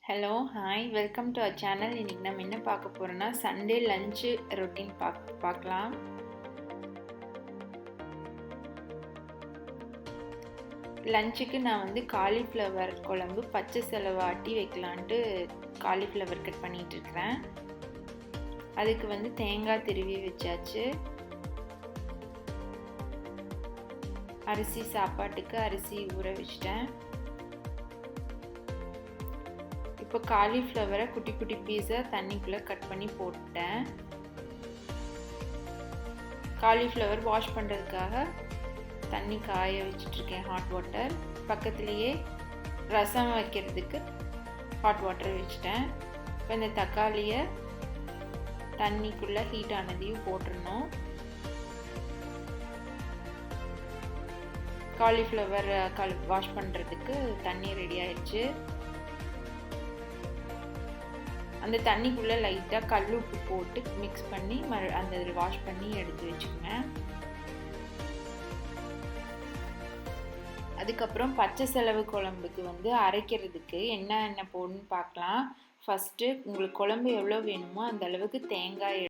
Hello, hi, welcome to our channel. இன்றைக்கி நம்ம என்ன பார்க்க போகிறோன்னா சண்டே லஞ்சு ரொட்டீன் பார்க்கலாம். லஞ்சுக்கு நான் காலிஃப்ளவர் குழம்பு பச்சை செலவாட்டி வைக்கலான்ட்டு காலிஃப்ளவர் கட் பண்ணிகிட்ருக்கிறேன். அதுக்கு தேங்காய் திருவி வச்சாச்சு. சாப்பாட்டுக்கு அரிசி ஊற வச்சிட்டேன். இப்போ காலிஃப்ளவரை குட்டி குட்டி பீஸாக தண்ணிக்குள்ளே கட் பண்ணி போட்டேன். காலிஃப்ளவர் வாஷ் பண்ணுறதுக்காக தண்ணி காய வச்சிட்ருக்கேன், ஹாட் வாட்டர். பக்கத்துலேயே ரசம் வைக்கிறதுக்கு ஹாட் வாட்டர் வச்சுட்டேன். இப்போ இந்த தக்காளியை தண்ணிக்குள்ளே ஹீட் ஆனதையும் போட்டுடணும். காலிஃப்ளவர் வாஷ் பண்ணுறதுக்கு தண்ணி ரெடி ஆயிடுச்சு. அந்த தண்ணிக்குள்ளே லைட்டாக கல் உப்பு போட்டு மிக்ஸ் பண்ணி அந்த வாஷ் பண்ணி எடுத்து வச்சுக்கோங்க. அதுக்கப்புறம் பச்சை செலவு குழம்புக்கு அரைக்கிறதுக்கு என்ன போடணும்னு பார்க்கலாம். ஃபஸ்ட்டு உங்களுக்கு குழம்பு எவ்வளோ வேணுமோ அந்த அளவுக்கு தேங்காய்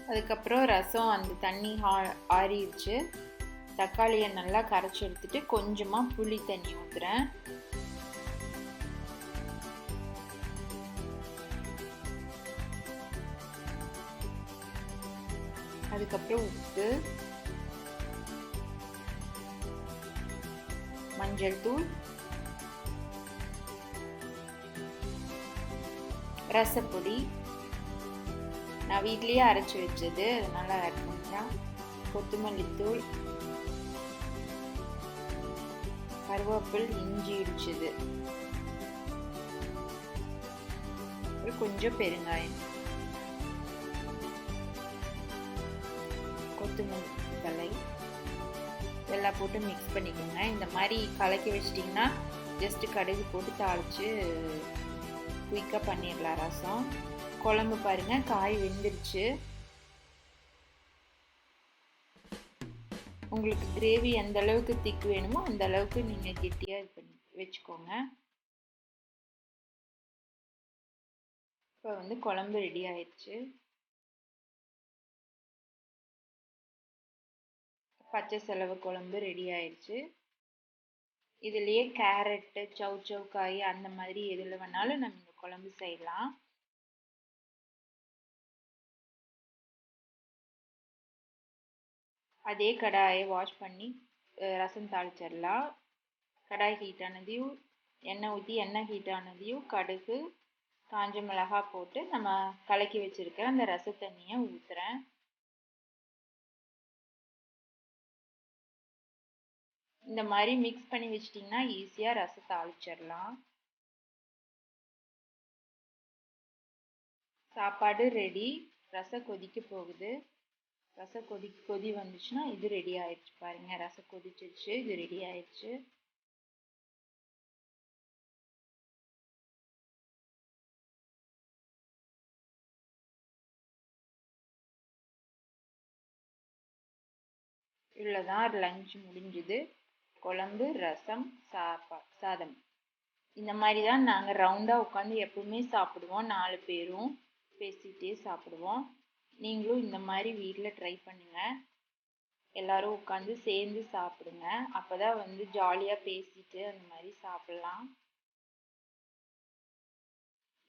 அதுக்கப்புறம் ரசம் அந்த தண்ணி ஆறிடுச்சு. தக்காளியை நல்லா கரைச்சி எடுத்துட்டு கொஞ்சமாக புளி தண்ணி ஊற்றுறேன். அதுக்கப்புறம் உப்பு, மஞ்சள் தூள், ரசப்பொடி, நான் வீட்லேயே அரைச்சி வச்சது அதனால ஆட் பண்ணுறேன். கொத்தமல்லி தூள், கருவேப்பில், இஞ்சி இடிச்சது, கொஞ்சம் பெருங்காயம், கொத்தமல்லி தழை இதெல்லாம் போட்டு மிக்ஸ் பண்ணிக்கோங்க. இந்த மாதிரி கலக்கி வச்சிட்டிங்கன்னா ஜஸ்ட்டு கடுகு போட்டு தாளித்து குயிக்காக பண்ணிடலாம் ரசம். குழம்பு பாருங்கள் காய் வெந்துருச்சு. உங்களுக்கு கிரேவி எந்த அளவுக்கு திக் வேணுமோ அந்த அளவுக்கு நீங்கள் கெட்டியாக இது பண்ணி வச்சுக்கோங்க. இப்போ வந்து குழம்பு ரெடி ஆயிடுச்சு. பச்சை செலவு குழம்பு ரெடி ஆயிடுச்சு. இதுலேயே கேரட்டு, சவ் காய் அந்த மாதிரி எதில் வேணாலும் நம்ம இந்த குழம்பு செய்யலாம். அதே கடாயை வாஷ் பண்ணி ரசம் தாளிச்சிடலாம். கடாய் ஹீட் ஆனதையும் எண்ணெய் ஊற்றி எண்ணெய் ஹீட் ஆனதையும் கடுகு, காஞ்ச மிளகாய் போட்டு நம்ம கலக்கி வச்சுருக்க அந்த ரச தண்ணியை ஊற்றுறேன். இந்த மாதிரி மிக்ஸ் பண்ணி வச்சிட்டிங்கன்னா ஈஸியாக ரசம் தாளிச்சிடலாம். சாப்பாடு ரெடி. ரசம் கொதிக்க போகுது. ரசம் கொதி வந்துச்சுன்னா இது ரெடி ஆயிடுச்சு. பாருங்கள் ரசம் கொதிச்சிருச்சு, இது ரெடி ஆயிடுச்சு. இவ்வளோதான், லஞ்ச் முடிஞ்சுது. குழம்பு, ரசம், சாதம். இந்த மாதிரி தான் நாங்கள் ரவுண்டாக உட்காந்து எப்பவுமே சாப்பிடுவோம். 4 பேரும் பேசிகிட்டே சாப்பிடுவோம். நீங்களும் இந்த மாதிரி வீட்டில் ட்ரை பண்ணுங்கள். எல்லோரும் உட்காந்து சேர்ந்து சாப்பிடுங்க. அப்போ தான் வந்து ஜாலியாக பேசிட்டு அந்த மாதிரி சாப்பிட்லாம்.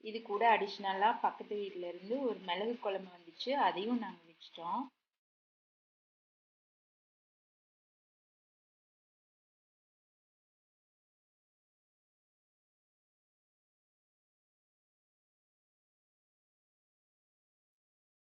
இது கூட அடிஷ்னலாக பக்கத்து வீட்டில் இருந்து ஒரு மிளகு குழம்பு வந்துச்சு, அதையும் நாங்கள் வச்சிட்டோம்.